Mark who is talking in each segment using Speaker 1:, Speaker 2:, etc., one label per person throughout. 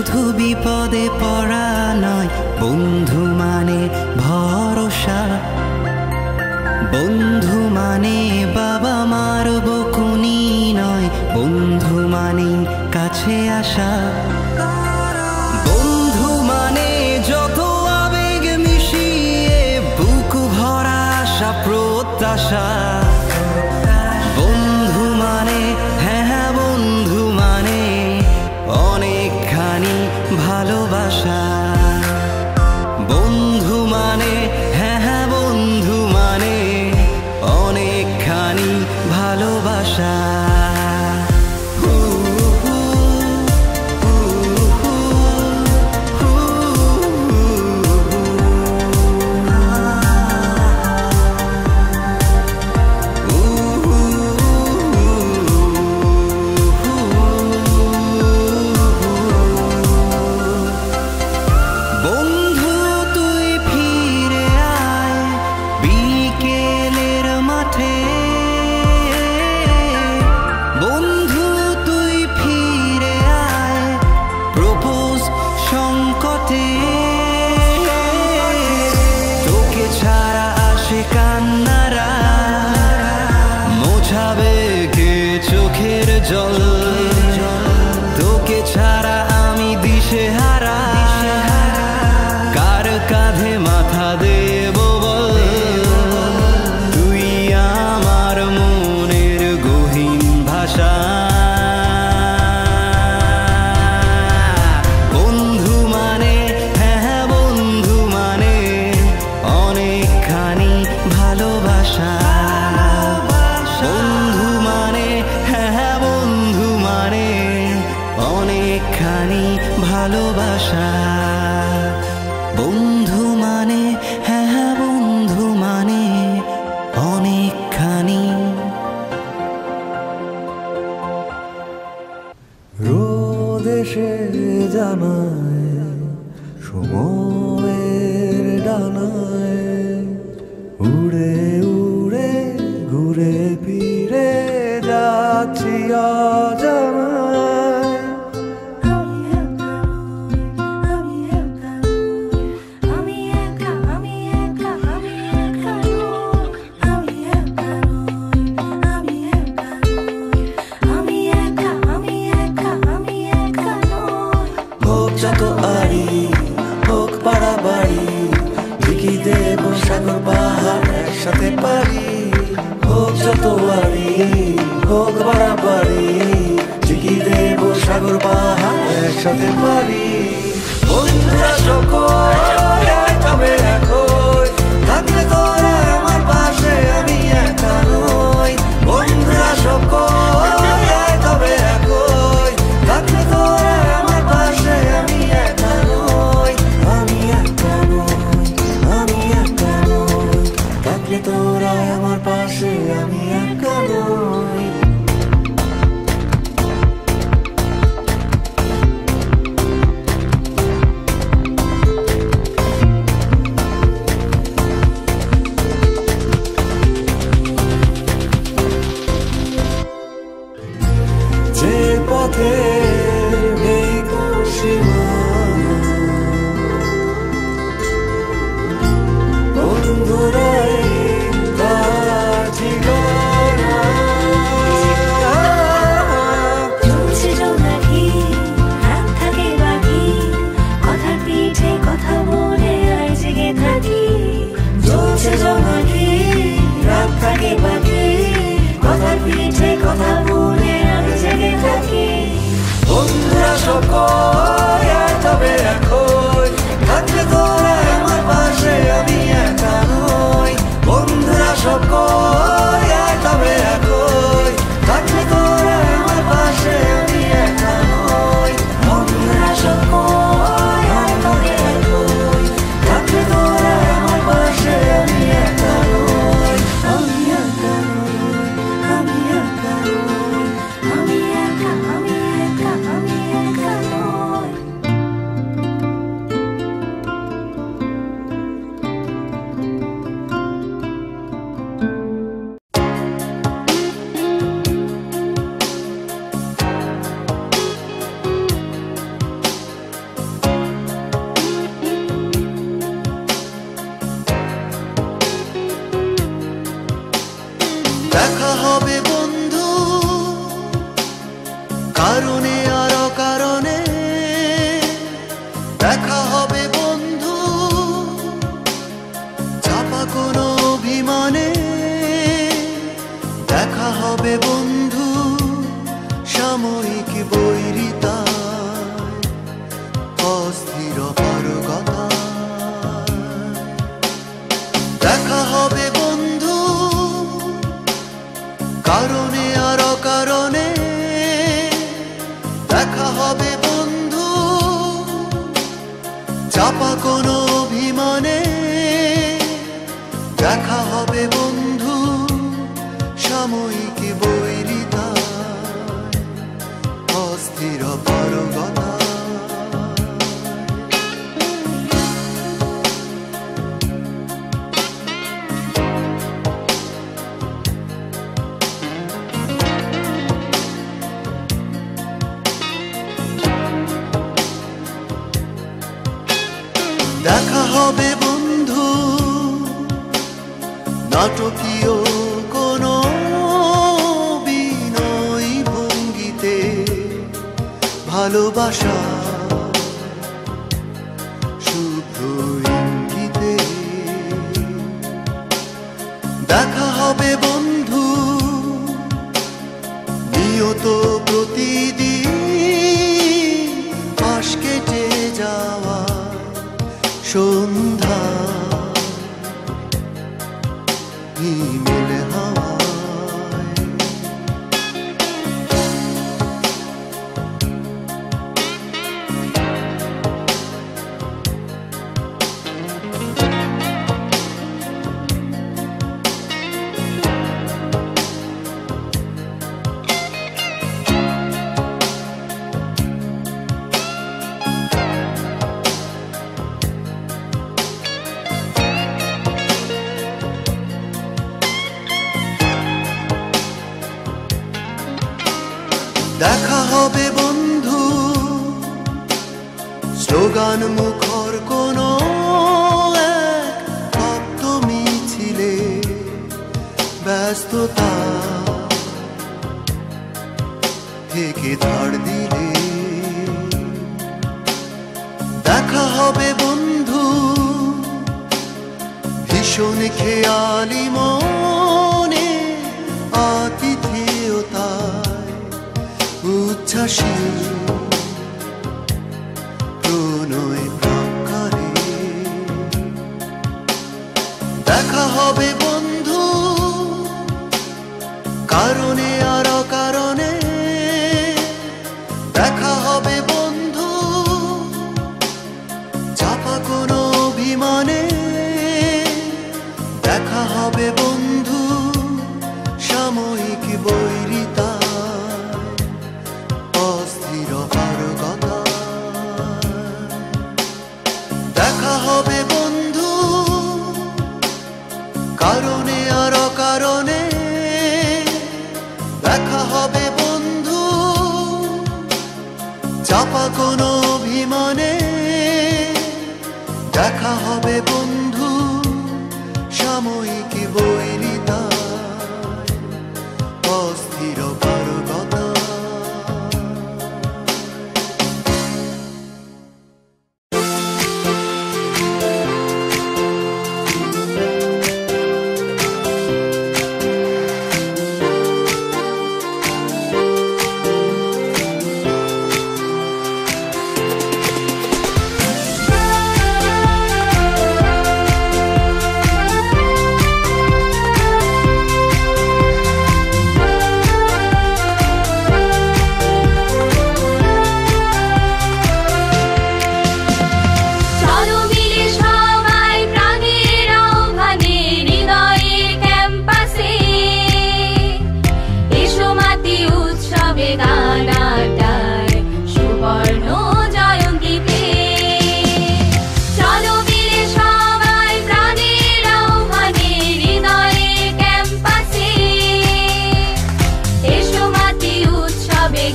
Speaker 1: শুধু বিপদে পড়া নয়, বন্ধু মানে ভরসা। বন্ধু মানে বাবা মার বকুনি নয়, বন্ধু মানে কাছে আসা। বন্ধু মানে যত আবেগ মিশিয়ে বুক ভরা আশা প্রত্যাশা। বন্ধু মানে হ্যাঁ বন্ধু মানে অনেকখানি ভালোবাসা। বন্ধু মানে হ্যাঁ বন্ধু মানে অনেকখানি ভালোবাসা। তোকে ছাড়া আসে কান্নারা, মোছাবে কে চোখের জল। তোকে ছাড়া আমি দিশেহারা, কার কাঁধে মাথা দেব বল। তুই আমার মনের গহীন ভাষা। বন্ধু মানে হ্যাঁ বন্ধু মানে অনেকখানি ভালোবাসা। বন্ধু মানে হ্যাঁ বন্ধু মানে অনেকখানি।
Speaker 2: রোদ এসে জানায় সময়ের ডানায়, উড়ে উড়ে ঘুরে ফিরে যাচ্ছি অজানায়। হোক যত আড়ি হোক পাড়াবাড়ি, ঠিকই দেব সাগর পাহাড় একসাথে পারি। হোক যত আড়ি হোক পাড়াবাড়ি, ঠিকই দেব সাগর পাহাড় একসাথে পারি। বন্ধুরা সকল তবে একই, থাকলে তোরা আমার পাশে আমি একা নই। বন্ধুরা সকল তবে একই, থাকলে তোরা আমার পাশে আমি একা নই। আমি একা নই, আমি একা নই, থাকলে তোরা আমার পাশে আমি একা নই। যে পথে নেই কোনো সীমা, বন্ধুরাই তার ঠিকানা।
Speaker 3: চলছে জোনাকি রাত থাকে বাকি, কথার পিঠে কথা বলে আর জেগে থাকি।
Speaker 2: চলছে জোনাকি
Speaker 3: রাত থাকে বাকি, কথার পিঠে কথা বলে আর জেগে থাকি।
Speaker 4: হবে বন্ধু নাটকীয় কোনো বিনয়ী ভঙ্গিতে, ভালোবাসা শুভ্র ইঙ্গিতে। দেখা হবে বন্ধু নিয়ত প্রতিদিন পাশ কেটে যাওয়া সন্ধ্যা হিমেল হাওয়ায়। দেখা হবে বন্ধু স্লোগান মুখর কোনো এক ভক্ত মিছিলে, ব্যস্ততা থেকে ধার দিলে। দেখা হবে বন্ধু ভীষণ খেয়ালি মনে আতিথেয়তায় উচ্ছ্বাসী প্রণয় প্রাকারে। দেখা হবে বন্ধু কারণে আর অকারণে, দেখা হবে বন্ধু চাপা কোনো অভিমানে, দেখা হবে বন্ধু সাময়িক বৈরিতা অস্থির পারগতা। দেখা হবে বন্ধু কারণে আর অকারণে, দেখা হবে বন্ধু চাপা কোনো অভিমানে, দেখা হবে বন্ধু সাময়িক বৈরিতা অস্থির পারগতা।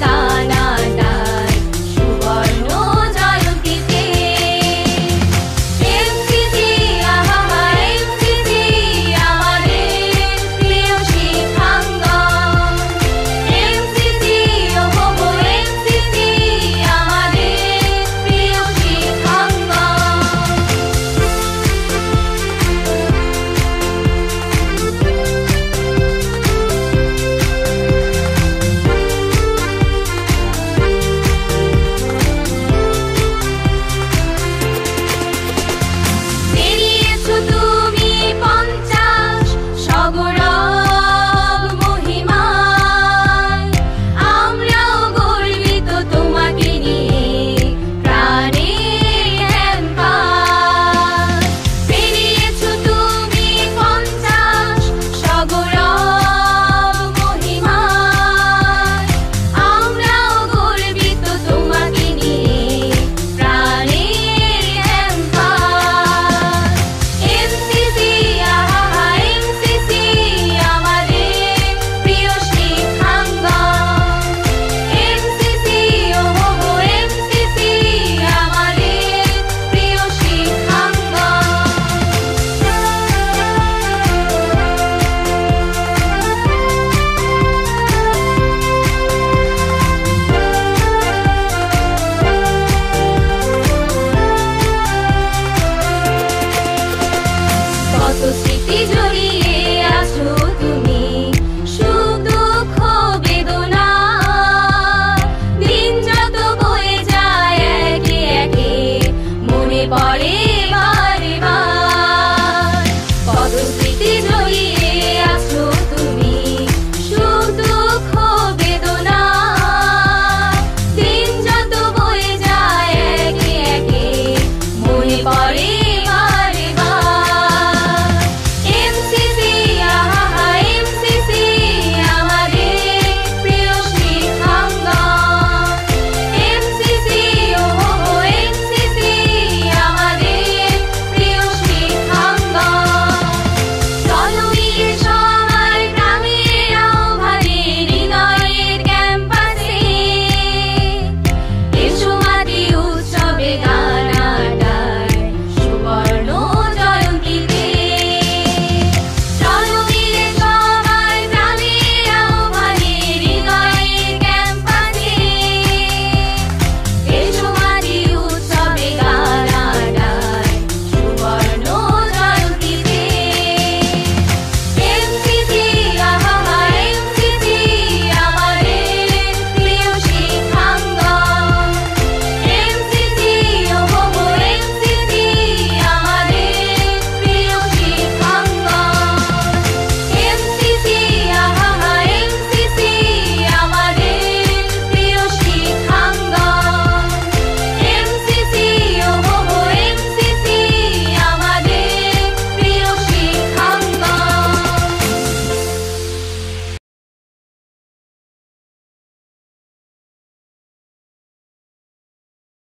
Speaker 3: গান